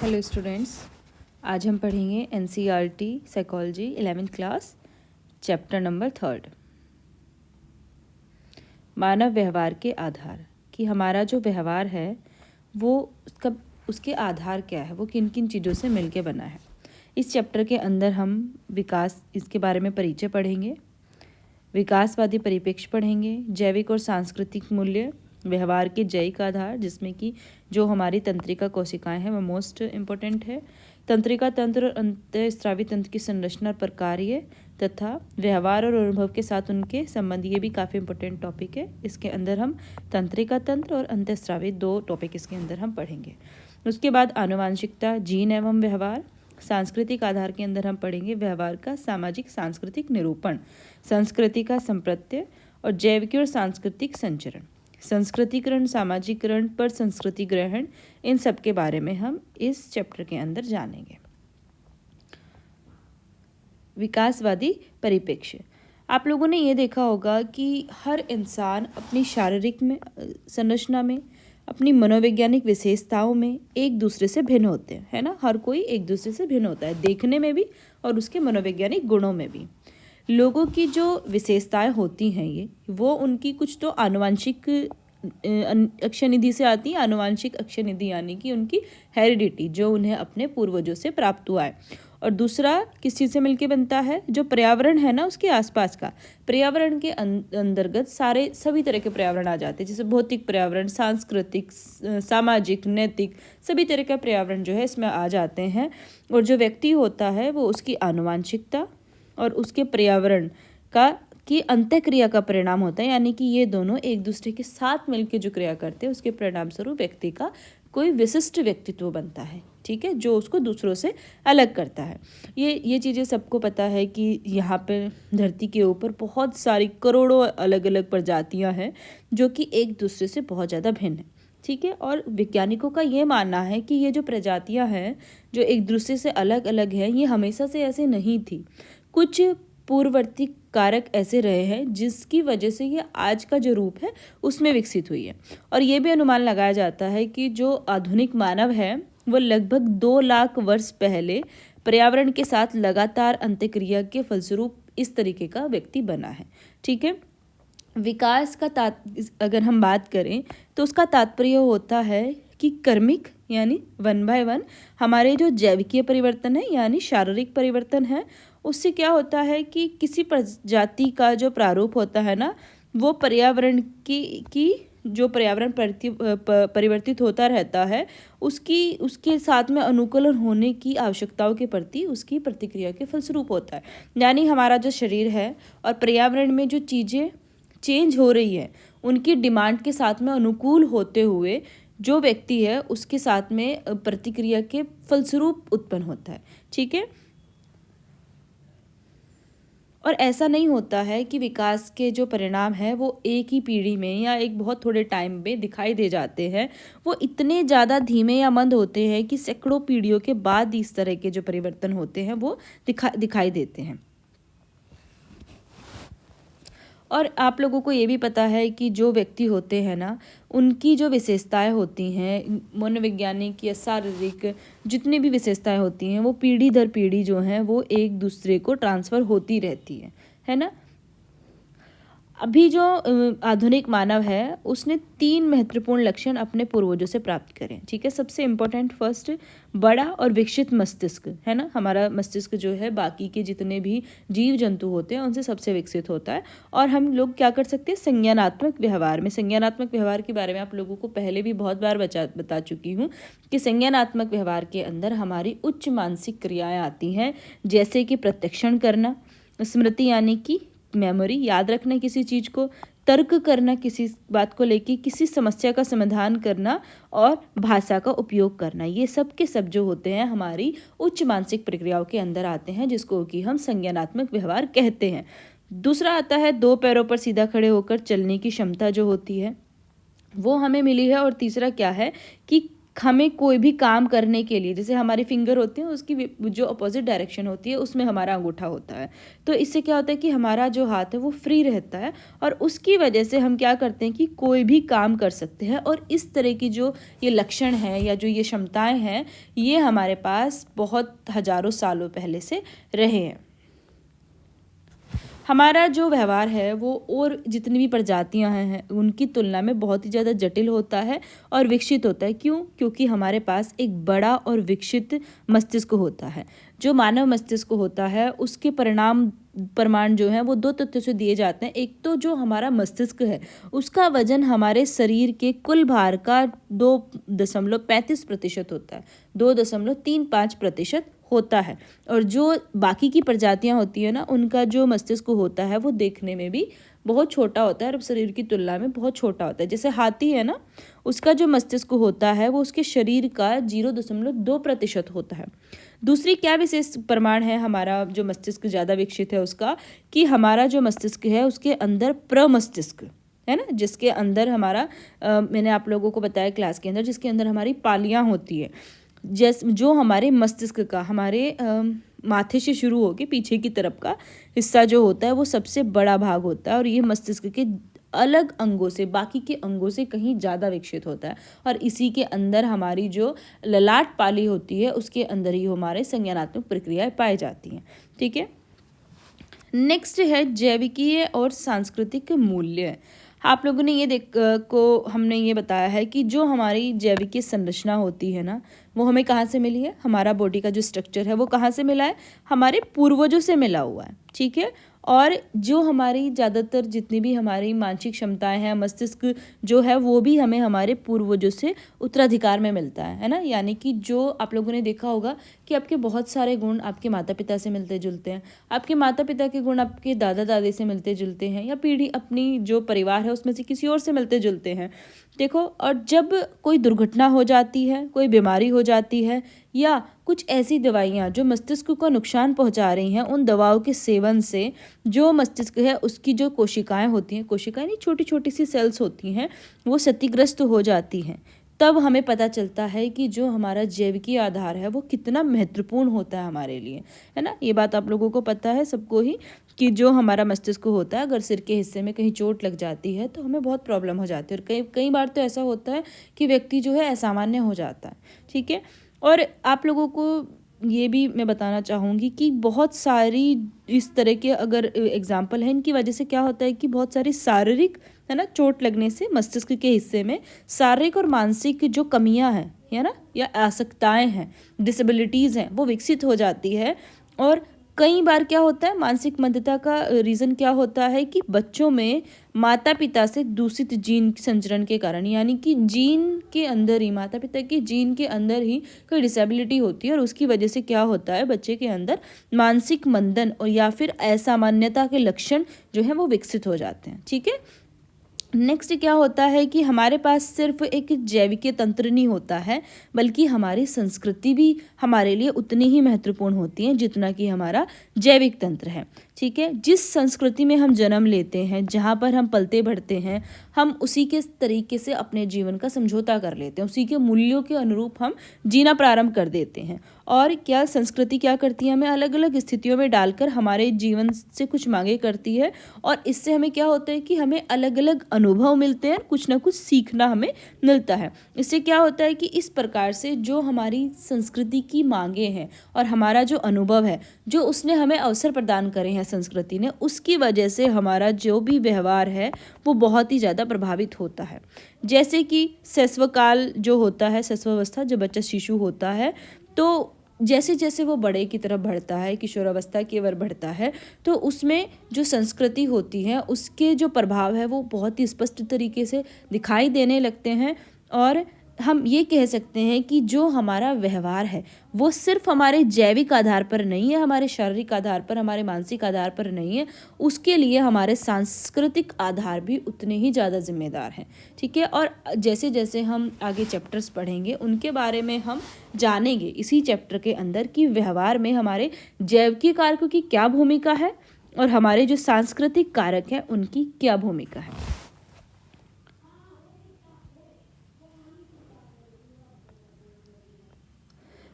Hello students, आज हम पढ़ेंगे NCERT psychology 11th class chapter number 3 मानव व्यवहार के आधार। कि हमारा जो व्यवहार है वो उसके आधार क्या है, वो किन किन चीज़ों से मिलके बना है। इस चैप्टर के अंदर हम विकास इसके बारे में परिचय पढ़ेंगे, विकासवादी परिप्रेक्ष्य पढ़ेंगे, जैविक और सांस्कृतिक मूल्य, व्यवहार के जैविक आधार जिसमें कि जो हमारी तंत्रिका कोशिकाएं हैं वो मोस्ट इम्पोर्टेंट है, तंत्रिका तंत्र और अंतःस्रावी तंत्र की संरचना और प्रकार्य तथा व्यवहार और अनुभव के साथ उनके संबंध, ये भी काफ़ी इंपॉर्टेंट टॉपिक है। इसके अंदर हम तंत्रिका तंत्र और अंतःस्रावी दो टॉपिक इसके अंदर हम पढ़ेंगे। उसके बाद आनुवांशिकता, जीन एवं व्यवहार, सांस्कृतिक आधार के अंदर हम पढ़ेंगे व्यवहार का सामाजिक सांस्कृतिक निरूपण, संस्कृति का संप्रत्य और जैविक और सांस्कृतिक संचरण, संस्कृतिकरण, सामाजिकरण पर संस्कृति ग्रहण, इन सब के बारे में हम इस चैप्टर के अंदर जानेंगे। विकासवादी परिप्रेक्ष्य, आप लोगों ने ये देखा होगा कि हर इंसान अपनी शारीरिक में संरचना में, अपनी मनोवैज्ञानिक विशेषताओं में एक दूसरे से भिन्न होते हैं, है ना। हर कोई एक दूसरे से भिन्न होता है, देखने में भी और उसके मनोवैज्ञानिक गुणों में भी। लोगों की जो विशेषताएं होती हैं वो उनकी कुछ तो आनुवांशिक अक्षरनिधि से आती है। आनुवांशिक अक्षरनिधि यानी कि उनकी हेरिडिटी, जो उन्हें अपने पूर्वजों से प्राप्त हुआ है। और दूसरा किस चीज़ से मिलके बनता है, जो पर्यावरण है ना उसके आसपास का। पर्यावरण के अंतर्गत सभी तरह के पर्यावरण आ जाते हैं, जैसे भौतिक पर्यावरण, सांस्कृतिक, सामाजिक, नैतिक, सभी तरह का पर्यावरण जो है इसमें आ जाते हैं। और जो व्यक्ति होता है वो उसकी आनुवांशिकता और उसके पर्यावरण की अंतःक्रिया का परिणाम होता है, यानी कि ये दोनों एक दूसरे के साथ मिलकर जो क्रिया करते हैं उसके परिणाम स्वरूप व्यक्ति का कोई विशिष्ट व्यक्तित्व बनता है, ठीक है, जो उसको दूसरों से अलग करता है। ये चीज़ें सबको पता है कि यहाँ पे धरती के ऊपर बहुत सारी करोड़ों अलग अलग प्रजातियाँ हैं जो कि एक दूसरे से बहुत ज़्यादा भिन्न है, ठीक है। और वैज्ञानिकों का ये मानना है कि ये जो प्रजातियाँ हैं जो एक दूसरे से अलग अलग हैं, ये हमेशा से ऐसे नहीं थी। कुछ पूर्ववर्ती कारक ऐसे रहे हैं जिसकी वजह से ये आज का जो रूप है उसमें विकसित हुई है। और ये भी अनुमान लगाया जाता है कि जो आधुनिक मानव है वो लगभग 2 लाख वर्ष पहले पर्यावरण के साथ लगातार अंतःक्रिया के फलस्वरूप इस तरीके का व्यक्ति बना है, ठीक है। विकास का अगर हम बात करें तो उसका तात्पर्य होता है कि कर्मिक यानी 1 by 1 हमारे जो जैविकीय परिवर्तन है यानी शारीरिक परिवर्तन है, उससे क्या होता है कि किसी प्रजाति का जो प्रारूप होता है ना वो पर्यावरण की जो पर्यावरण परिवर्तित होता रहता है उसके साथ में अनुकूलन होने की आवश्यकताओं के प्रति उसकी प्रतिक्रिया के फलस्वरूप होता है। यानी हमारा जो शरीर है और पर्यावरण में जो चीज़ें चेंज हो रही है उनकी डिमांड के साथ में अनुकूल होते हुए जो व्यक्ति है उसके साथ में प्रतिक्रिया के फलस्वरूप उत्पन्न होता है, ठीक है। और ऐसा नहीं होता है कि विकास के जो परिणाम है वो एक ही पीढ़ी में या एक बहुत थोड़े टाइम में दिखाई दे जाते हैं। वो इतने ज़्यादा धीमे या मंद होते हैं कि सैकड़ों पीढ़ियों के बाद इस तरह के जो परिवर्तन होते हैं वो दिखाई देते हैं। और आप लोगों को ये भी पता है कि जो व्यक्ति होते हैं ना उनकी जो विशेषताएं होती हैं, मनोवैज्ञानिक या शारीरिक जितनी भी विशेषताएं होती हैं वो पीढ़ी दर पीढ़ी जो हैं वो एक दूसरे को ट्रांसफ़र होती रहती है ना। अभी जो आधुनिक मानव है उसने 3 महत्वपूर्ण लक्षण अपने पूर्वजों से प्राप्त करें, ठीक है। सबसे इम्पोर्टेंट फर्स्ट, बड़ा और विकसित मस्तिष्क, है ना। हमारा मस्तिष्क जो है बाकी के जितने भी जीव जंतु होते हैं उनसे सबसे विकसित होता है। और हम लोग क्या कर सकते हैं, संज्ञानात्मक व्यवहार में, संज्ञानात्मक व्यवहार के बारे में आप लोगों को पहले भी बहुत बार बता चुकी हूँ कि संज्ञानात्मक व्यवहार के अंदर हमारी उच्च मानसिक क्रियाएँ आती हैं, जैसे कि प्रत्यक्षण करना, स्मृति यानी कि मेमोरी, याद रखना किसी चीज़ को, तर्क करना किसी बात को लेके, किसी समस्या का समाधान करना और भाषा का उपयोग करना, ये सब के सब जो होते हैं हमारी उच्च मानसिक प्रक्रियाओं के अंदर आते हैं जिसको कि हम संज्ञानात्मक व्यवहार कहते हैं। दूसरा आता है 2 पैरों पर सीधा खड़े होकर चलने की क्षमता जो होती है वो हमें मिली है। और तीसरा क्या है कि हमें कोई भी काम करने के लिए, जैसे हमारी फिंगर होती है उसकी जो अपोजिट डायरेक्शन होती है उसमें हमारा अंगूठा होता है, तो इससे क्या होता है कि हमारा जो हाथ है वो फ्री रहता है और उसकी वजह से हम क्या करते हैं कि कोई भी काम कर सकते हैं। और इस तरह की जो ये लक्षण हैं या जो ये क्षमताएं हैं ये हमारे पास बहुत हजारों सालों पहले से रहे हैं। हमारा जो व्यवहार है वो और जितनी भी प्रजातियां हैं उनकी तुलना में बहुत ही ज़्यादा जटिल होता है और विकसित होता है। क्यों? क्योंकि हमारे पास एक बड़ा और विकसित मस्तिष्क होता है। जो मानव मस्तिष्क होता है उसके प्रमाण जो है वो दो तथ्यों से दिए जाते हैं। एक तो जो हमारा मस्तिष्क है उसका वजन हमारे शरीर के कुल भार का 2.35% होता है, 2.35% होता है। और जो बाकी की प्रजातियां होती है ना उनका जो मस्तिष्क होता है वो देखने में भी बहुत छोटा होता है और शरीर की तुलना में बहुत छोटा होता है। जैसे हाथी है ना, उसका जो मस्तिष्क होता है वो उसके शरीर का 0.2% होता है। दूसरी क्या विशेष प्रमाण है हमारा जो मस्तिष्क ज़्यादा विकसित है उसका, कि हमारा जो मस्तिष्क है उसके अंदर प्रमस्तिष्क है ना, जिसके अंदर हमारा मैंने आप लोगों को बताया क्लास के अंदर, जिसके अंदर हमारी पालियाँ होती है, जो हमारे मस्तिष्क का हमारे माथे से शुरू होकर पीछे की तरफ का हिस्सा जो होता है वो सबसे बड़ा भाग होता है और ये मस्तिष्क के अलग अंगों से, बाकी के अंगों से कहीं ज़्यादा विकसित होता है। और इसी के अंदर हमारी जो ललाट पाली होती है उसके अंदर ही हमारे संज्ञानात्मक प्रक्रियाएं पाई जाती हैं। ठीक है, नेक्स्ट है जैविकीय और सांस्कृतिक मूल्य। आप लोगों ने हमने ये बताया है कि जो हमारी जैविकीय संरचना होती है ना वो हमें कहाँ से मिली है, हमारा बॉडी का जो स्ट्रक्चर है वो कहाँ से मिला है, हमारे पूर्वजों से मिला हुआ है। ठीक है, और जो हमारी ज़्यादातर जितनी भी हमारी मानसिक क्षमताएं हैं, मस्तिष्क जो है वो भी हमें हमारे पूर्वजों से उत्तराधिकार में मिलता है ना। यानी कि जो आप लोगों ने देखा होगा कि आपके बहुत सारे गुण आपके माता पिता से मिलते जुलते हैं, आपके माता पिता के गुण आपके दादा दादी से मिलते जुलते हैं, या पीढ़ी अपनी जो परिवार है उसमें से किसी और से मिलते जुलते हैं। देखो, और जब कोई दुर्घटना हो जाती है, कोई बीमारी हो जाती है, या कुछ ऐसी दवाइयाँ जो मस्तिष्क को नुकसान पहुंचा रही हैं, उन दवाओं के सेवन से जो मस्तिष्क है उसकी जो कोशिकाएं होती हैं, कोशिकाएं नहीं, छोटी छोटी सी सेल्स होती हैं, वो क्षतिग्रस्त हो जाती हैं। तब हमें पता चलता है कि जो हमारा जैविकीय आधार है वो कितना महत्वपूर्ण होता है हमारे लिए, है ना। ये बात आप लोगों को पता है सबको ही कि जो हमारा मस्तिष्क होता है अगर सिर के हिस्से में कहीं चोट लग जाती है तो हमें बहुत प्रॉब्लम हो जाती है, और कई बार तो ऐसा होता है कि व्यक्ति जो है असामान्य हो जाता है। ठीक है, और आप लोगों को ये भी मैं बताना चाहूँगी कि बहुत सारी इस तरह के अगर एग्जाम्पल हैं, इनकी वजह से क्या होता है कि बहुत सारी शारीरिक, है ना, चोट लगने से मस्तिष्क के हिस्से में शारीरिक और मानसिक जो कमियां हैं, है ना, या आसक्ताएं हैं, डिसेबिलिटीज़ हैं, वो विकसित हो जाती है। और कई बार क्या होता है, मानसिक मंदता का रीज़न क्या होता है कि बच्चों में माता पिता से दूषित जीन संचरण के कारण, यानी कि जीन के अंदर ही, माता पिता के जीन के अंदर ही कोई डिसेबिलिटी होती है और उसकी वजह से क्या होता है, बच्चे के अंदर मानसिक मंदन और या फिर असामान्यता के लक्षण जो है वो विकसित हो जाते हैं। ठीक है, नेक्स्ट क्या होता है कि हमारे पास सिर्फ एक जैविकीय तंत्र नहीं होता है, बल्कि हमारी संस्कृति भी हमारे लिए उतनी ही महत्वपूर्ण होती है जितना कि हमारा जैविक तंत्र है। ठीक है, जिस संस्कृति में हम जन्म लेते हैं, जहाँ पर हम पलते बढ़ते हैं, हम उसी के तरीके से अपने जीवन का समझौता कर लेते हैं, उसी के मूल्यों के अनुरूप हम जीना प्रारंभ कर देते हैं। और क्या संस्कृति क्या करती है, हमें अलग अलग स्थितियों में डालकर हमारे जीवन से कुछ मांगे करती है, और इससे हमें क्या होता है कि हमें अलग अलग अनुभव मिलते हैं, कुछ ना कुछ सीखना हमें मिलता है। इससे क्या होता है कि इस प्रकार से जो हमारी संस्कृति की मांगे हैं और हमारा जो अनुभव है, जो उसने हमें अवसर प्रदान करे हैं संस्कृति ने, उसकी वजह से हमारा जो भी व्यवहार है वो बहुत ही ज़्यादा प्रभावित होता है। जैसे कि शैशवकाल जो होता है, शैशवावस्था, जब बच्चा शिशु होता है, तो जैसे जैसे वो बड़े की तरफ बढ़ता है, किशोरावस्था की ओर बढ़ता है, तो उसमें जो संस्कृति होती है उसके जो प्रभाव है वो बहुत ही स्पष्ट तरीके से दिखाई देने लगते हैं। और हम ये कह सकते हैं कि जो हमारा व्यवहार है वो सिर्फ हमारे जैविक आधार पर नहीं है, हमारे शारीरिक आधार पर, हमारे मानसिक आधार पर नहीं है, उसके लिए हमारे सांस्कृतिक आधार भी उतने ही ज़्यादा जिम्मेदार हैं। ठीक है, और जैसे जैसे हम आगे चैप्टर्स पढ़ेंगे उनके बारे में हम जानेंगे इसी चैप्टर के अंदर कि व्यवहार में हमारे जैविक कारकों की क्या भूमिका है और हमारे जो सांस्कृतिक कारक हैं उनकी क्या भूमिका है।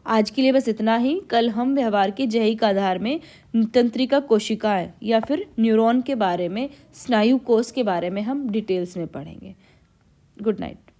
आज के लिए बस इतना ही। कल हम व्यवहार के जैविक आधार में तंत्रिका कोशिकाएं या फिर न्यूरॉन के बारे में, स्नायु कोष के बारे में हम डिटेल्स में पढ़ेंगे। Good night.